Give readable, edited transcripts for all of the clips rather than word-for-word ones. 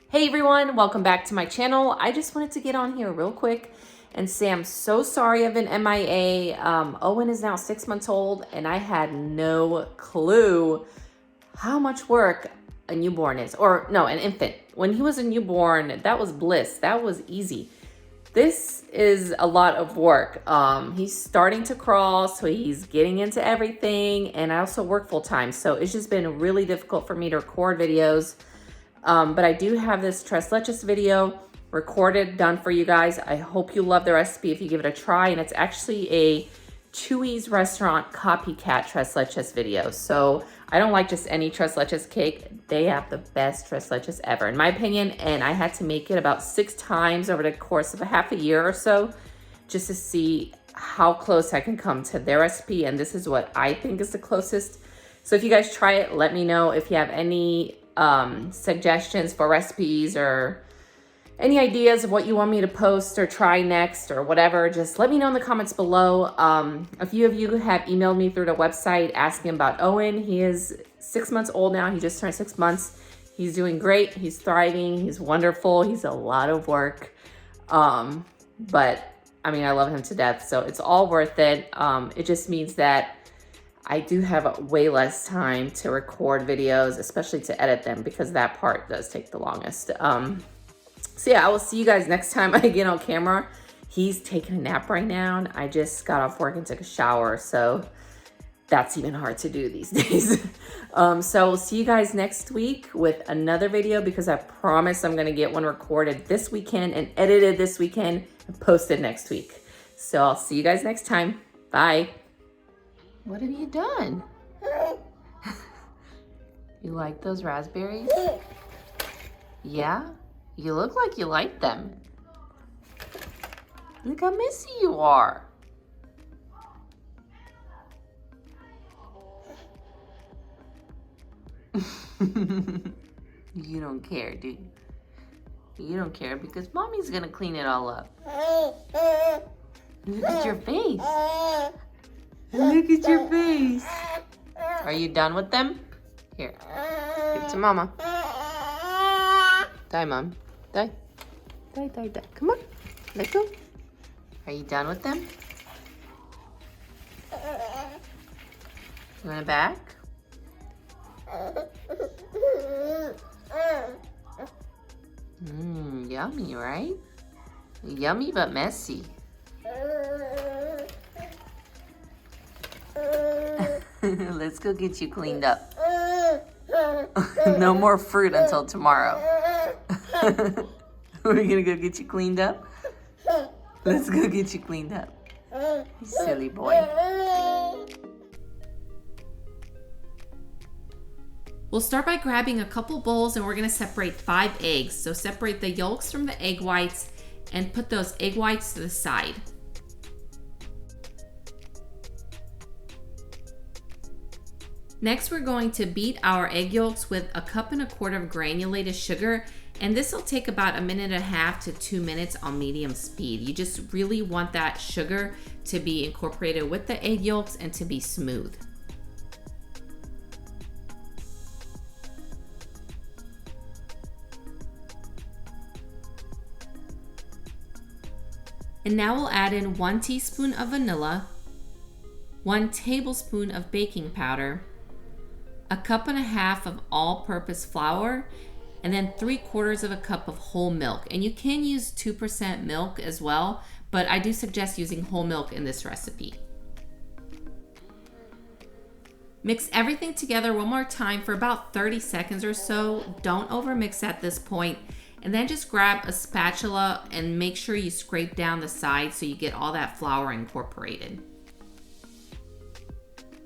Hey everyone, welcome back to my channel. I just wanted to get on here real quick and say I'm so sorry I've been MIA. Owen is now 6 months old and I had no clue how much work a newborn is, or no, an infant. When he was a newborn, that was bliss, that was easy. This is a lot of work. He's starting to crawl, so he's getting into everything, and I also work full time, so it's just been really difficult for me to record videos. But I do have this tres leches video recorded, done for you guys. I hope you love the recipe if you give it a try. And it's actually a Chuy's restaurant copycat tres leches video. So I don't like just any tres leches cake. They have the best tres leches ever, in my opinion. And I had to make it about 6 times over the course of a half a year or so, just to see how close I can come to their recipe. And this is what I think is the closest. So if you guys try it, let me know if you have any suggestions for recipes or any ideas of what you want me to post or try next or whatever. Just let me know in the comments below. A few of you have emailed me through the website asking about Owen. He is 6 months old now. He just turned 6 months. He's doing great. He's thriving. He's wonderful. He's a lot of work. But I mean, I love him to death. So it's all worth it. It just means that I do have way less time to record videos, especially to edit them, because that part does take the longest. So yeah, I will see you guys next time I get on camera. He's taking a nap right now, and I just got off work and took a shower, so that's even hard to do these days. So we'll see you guys next week with another video, because I promise I'm gonna get one recorded this weekend and edited this weekend and posted next week. So I'll see you guys next time. Bye. What have you done? You like those raspberries? Yeah? You look like you like them. Look how messy you are. You don't care, do you? You don't care because mommy's gonna clean it all up. Look at your face. Look at your face. Are you done with them? Here, give it to mama. Die, mom. Die. Die, die, die. Come on, let go. Are you done with them? You want it back? Yummy, right? Yummy but messy. Let's go get you cleaned up. No more fruit until tomorrow. We're gonna go get you cleaned up? Let's go get you cleaned up. You silly boy. We'll start by grabbing a couple bowls, and we're gonna separate 5 eggs. So separate the yolks from the egg whites and put those egg whites to the side. Next, we're going to beat our egg yolks with 1.25 cups of granulated sugar, and this will take about 1.5 to 2 minutes on medium speed. You just really want that sugar to be incorporated with the egg yolks and to be smooth. And now we'll add in 1 teaspoon of vanilla, 1 tablespoon of baking powder, 1.5 cups of all-purpose flour, and then 3/4 cup of whole milk. And you can use 2% milk as well, but I do suggest using whole milk in this recipe. Mix everything together one more time for about 30 seconds or so. Don't overmix at this point. And then just grab a spatula and make sure you scrape down the sides so you get all that flour incorporated.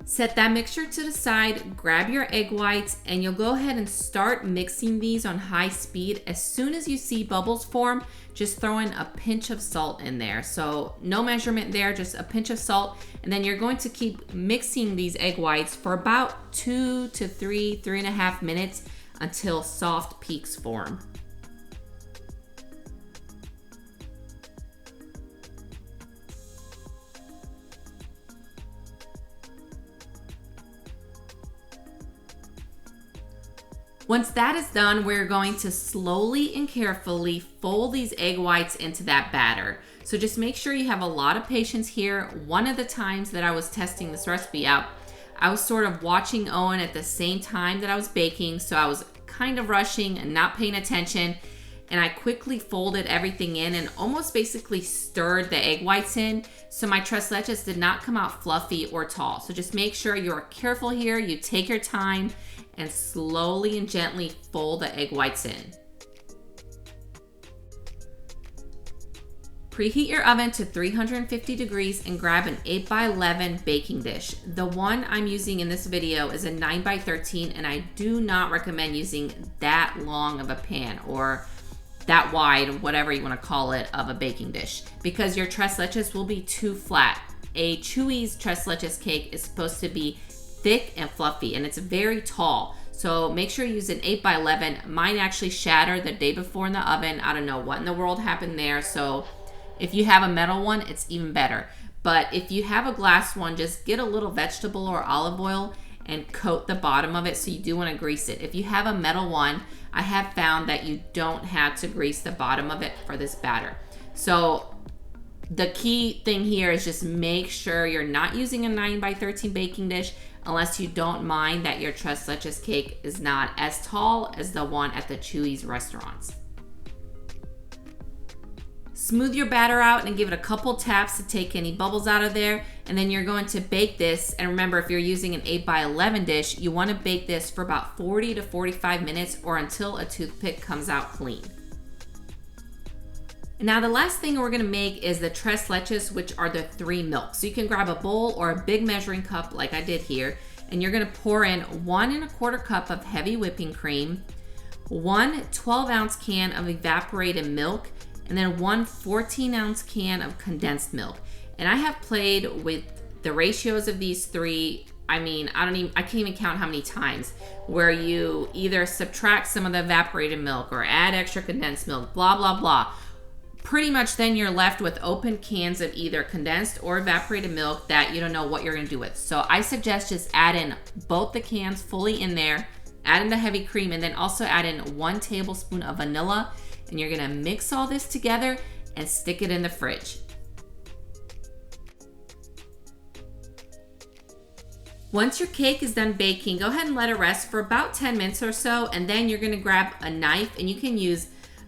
Set that mixture to the side, grab your egg whites, and you'll go ahead and start mixing these on high speed. As soon as you see bubbles form, just throw in a pinch of salt in there. So no measurement there, just a pinch of salt. And then you're going to keep mixing these egg whites for about 2 to 3.5 minutes until soft peaks form. Once that is done, we're going to slowly and carefully fold these egg whites into that batter. So just make sure you have a lot of patience here. One of the times that I was testing this recipe out, I was sort of watching Owen at the same time that I was baking, so I was kind of rushing and not paying attention, and I quickly folded everything in and almost basically stirred the egg whites in, so my tres leches did not come out fluffy or tall. So just make sure you're careful here, you take your time, and slowly and gently fold the egg whites in. Preheat your oven to 350 degrees and grab an 8x11 baking dish. The one I'm using in this video is a 9x13, and I do not recommend using that long of a pan or that wide, whatever you want to call it, of a baking dish, because your tres leches will be too flat. A Chuy's tres leches cake is supposed to be thick and fluffy, and it's very tall. So make sure you use an 8x11. Mine actually shattered the day before in the oven. I don't know what in the world happened there. So if you have a metal one, it's even better. But if you have a glass one, just get a little vegetable or olive oil and coat the bottom of it, so you do want to grease it. If you have a metal one, I have found that you don't have to grease the bottom of it for this batter. So the key thing here is just make sure you're not using a 9x13 baking dish unless you don't mind that your tres leches cake is not as tall as the one at the Chuy's restaurants. Smooth your batter out and give it a couple taps to take any bubbles out of there, and then you're going to bake this. And remember, if you're using an 8x11 dish, you want to bake this for about 40 to 45 minutes or until a toothpick comes out clean. And now the last thing we're going to make is the tres leches, which are the 3 milks. So you can grab a bowl or a big measuring cup like I did here, and you're going to pour in 1 1/4 cup of heavy whipping cream, 1 12-ounce can of evaporated milk, and then 1 14-ounce can of condensed milk. And I have played with the ratios of these 3. I mean, I can't even count how many times, where you either subtract some of the evaporated milk or add extra condensed milk, blah, blah, blah. Pretty much then you're left with open cans of either condensed or evaporated milk that you don't know what you're gonna do with. So I suggest just add in both the cans fully in there, add in the heavy cream, and then also add in 1 tablespoon of vanilla. And you're gonna mix all this together and stick it in the fridge. Once your cake is done baking, go ahead and let it rest for about 10 minutes or so, and then you're gonna grab a knife, and you can use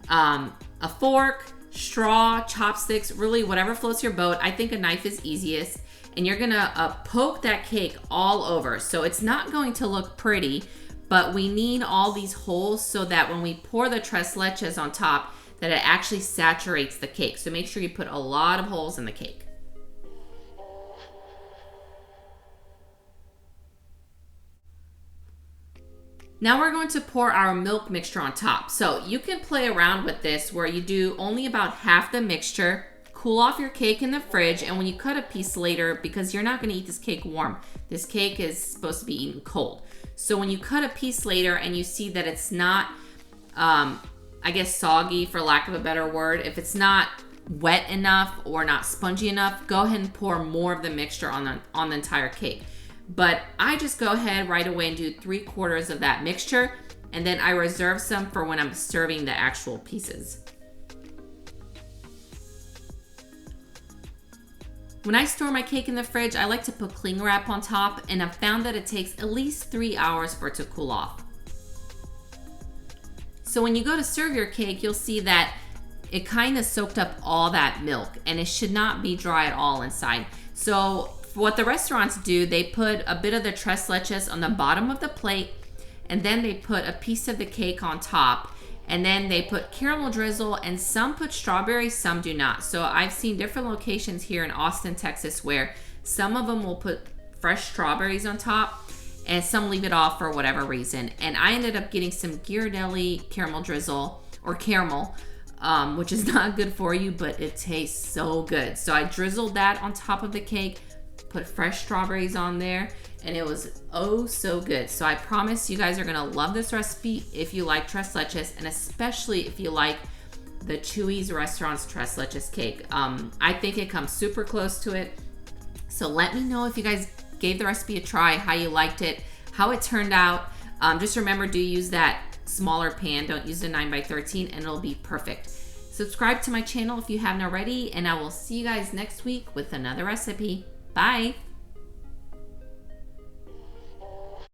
a fork, straw, chopsticks, really whatever floats your boat. I think a knife is easiest. And you're gonna poke that cake all over. So it's not going to look pretty, but we need all these holes so that when we pour the tres leches on top, that it actually saturates the cake. So make sure you put a lot of holes in the cake. Now we're going to pour our milk mixture on top. So you can play around with this where you do only about half the mixture, cool off your cake in the fridge, and when you cut a piece later, because you're not gonna eat this cake warm, this cake is supposed to be eaten cold. So when you cut a piece later and you see that it's not, I guess soggy for lack of a better word, if it's not wet enough or not spongy enough, go ahead and pour more of the mixture on the entire cake. But I just go ahead right away and do 3/4 of that mixture, and then I reserve some for when I'm serving the actual pieces. When I store my cake in the fridge, I like to put cling wrap on top, and I've found that it takes at least 3 hours for it to cool off. So when you go to serve your cake, you'll see that it kind of soaked up all that milk, and it should not be dry at all inside. So what the restaurants do, they put a bit of the tres leches on the bottom of the plate, and then they put a piece of the cake on top, and then they put caramel drizzle, and some put strawberries, some do not. So I've seen different locations here in Austin, Texas, where some of them will put fresh strawberries on top, and some leave it off for whatever reason. And I ended up getting some Ghirardelli caramel drizzle, or caramel, which is not good for you, but it tastes so good. So I drizzled that on top of the cake, put fresh strawberries on there, and it was oh so good. So I promise you guys are gonna love this recipe if you like tres leches, and especially if you like the Chuy's restaurant's tres leches cake. I think it comes super close to it. So let me know if you guys gave the recipe a try, how you liked it, how it turned out. Just remember, do use that smaller pan. Don't use a 9x13 and it'll be perfect. Subscribe to my channel if you haven't already, and I will see you guys next week with another recipe. Bye.